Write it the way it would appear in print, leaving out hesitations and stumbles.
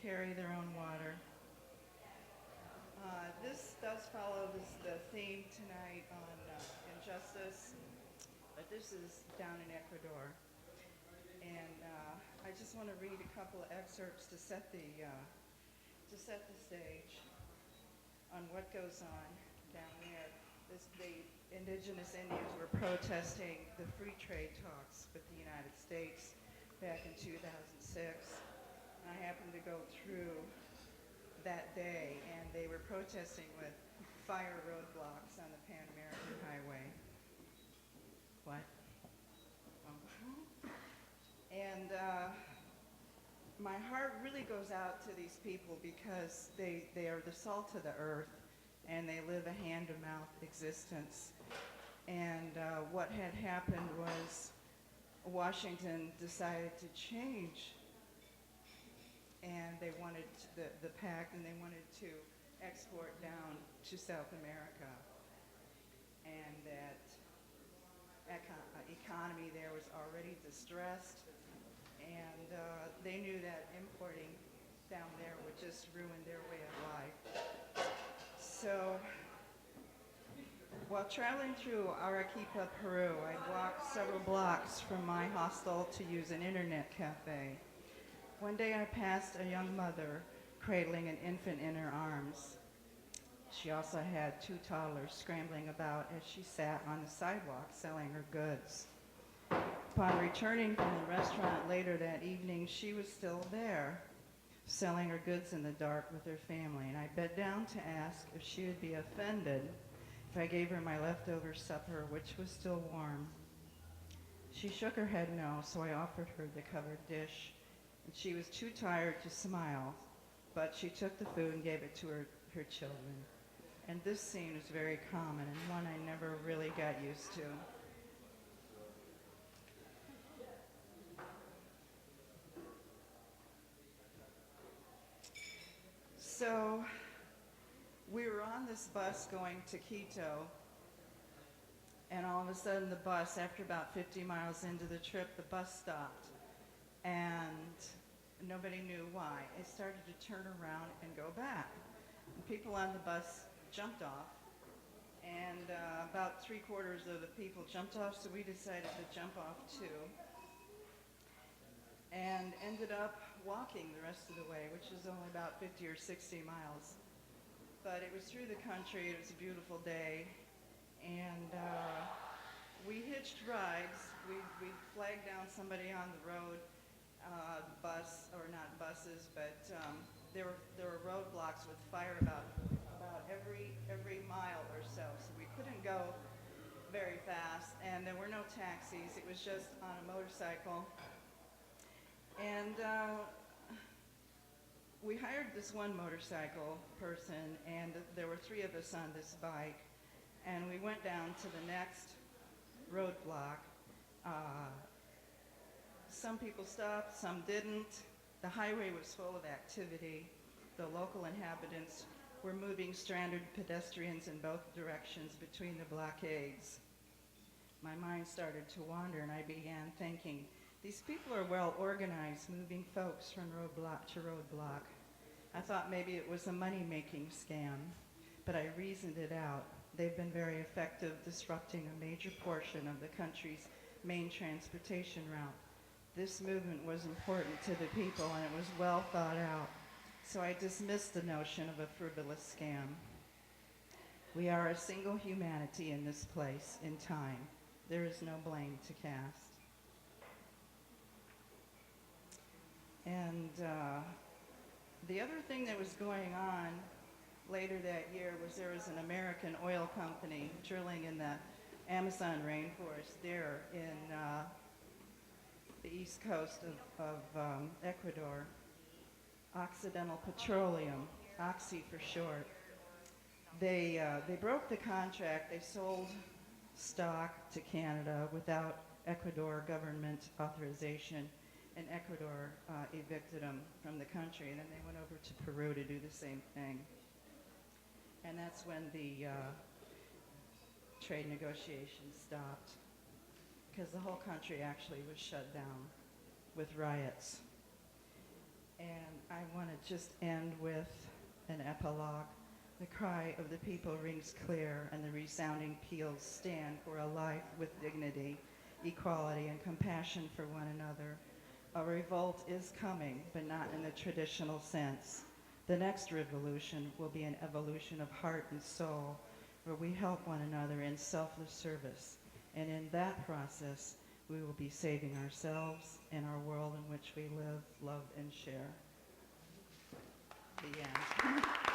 carry their own water. This does follow the theme tonight on injustice, but this is down in Ecuador. And I just want to read a couple of excerpts to set the stage on what goes on down there. The indigenous Indians were protesting the free trade talks with the United States back in 2006. And I happened to go through that day, and they were protesting with fire roadblocks on the Pan American Highway. What? Oh. And my heart really goes out to these people because they are the salt of the earth, and they live a hand-to-mouth existence. And what had happened was Washington decided to change, and they wanted the pact, and they wanted to export down to South America. And that economy there was already distressed, and they knew that importing down there would just ruin their way of life. So while traveling through Arequipa, Peru, I walked several blocks from my hostel to use an internet cafe. One day I passed a young mother cradling an infant in her arms. She also had two toddlers scrambling about as she sat on the sidewalk selling her goods. Upon returning from the restaurant later that evening, she was still there, selling her goods in the dark with her family, and I bent down to ask if she would be offended if I gave her my leftover supper, which was still warm. She shook her head no, so I offered her the covered dish, and she was too tired to smile, but she took the food and gave it to her children. And this scene is very common and one I never really got used to. So we were on this bus going to Quito, and all of a sudden the bus, after about 50 miles into the trip, the bus stopped, and nobody knew why. It started to turn around and go back. And people on the bus jumped off, and about 3/4 of the people jumped off, so we decided to jump off too, and ended up walking the rest of the way, which is only about 50 or 60 miles. But it was through the country, it was a beautiful day, and we hitched rides. We flagged down somebody on the road, bus, or not buses, but there were roadblocks with fire about every mile or so we couldn't go very fast, and there were no taxis. It was just on a motorcycle. And we hired this one motorcycle person, and there were 3 of us on this bike, and we went down to the next roadblock. Some people stopped, some didn't. The highway was full of activity. The local inhabitants were moving stranded pedestrians in both directions between the blockades. My mind started to wander, and I began thinking, these people are well organized, moving folks from roadblock to roadblock. I thought maybe it was a money-making scam, but I reasoned it out. They've been very effective disrupting a major portion of the country's main transportation route. This movement was important to the people, and it was well thought out. So I dismissed the notion of a frivolous scam. We are a single humanity in this place, in time. There is no blame to cast. And the other thing that was going on later that year was there was an American oil company drilling in the Amazon rainforest there in the east coast of Ecuador. Occidental Petroleum, Oxy for short. They broke the contract. They sold stock to Canada without Ecuador government authorization, and Ecuador evicted them from the country. And then they went over to Peru to do the same thing. And that's when the trade negotiations stopped, because the whole country actually was shut down with riots. And I wanted just end with an epilogue. The cry of the people rings clear, and the resounding peals stand for a life with dignity, equality, and compassion for one another. A revolt is coming, but not in the traditional sense. The next revolution will be an evolution of heart and soul, where we help one another in selfless service. And in that process, we will be saving ourselves and our world in which we live, love, and share. The end.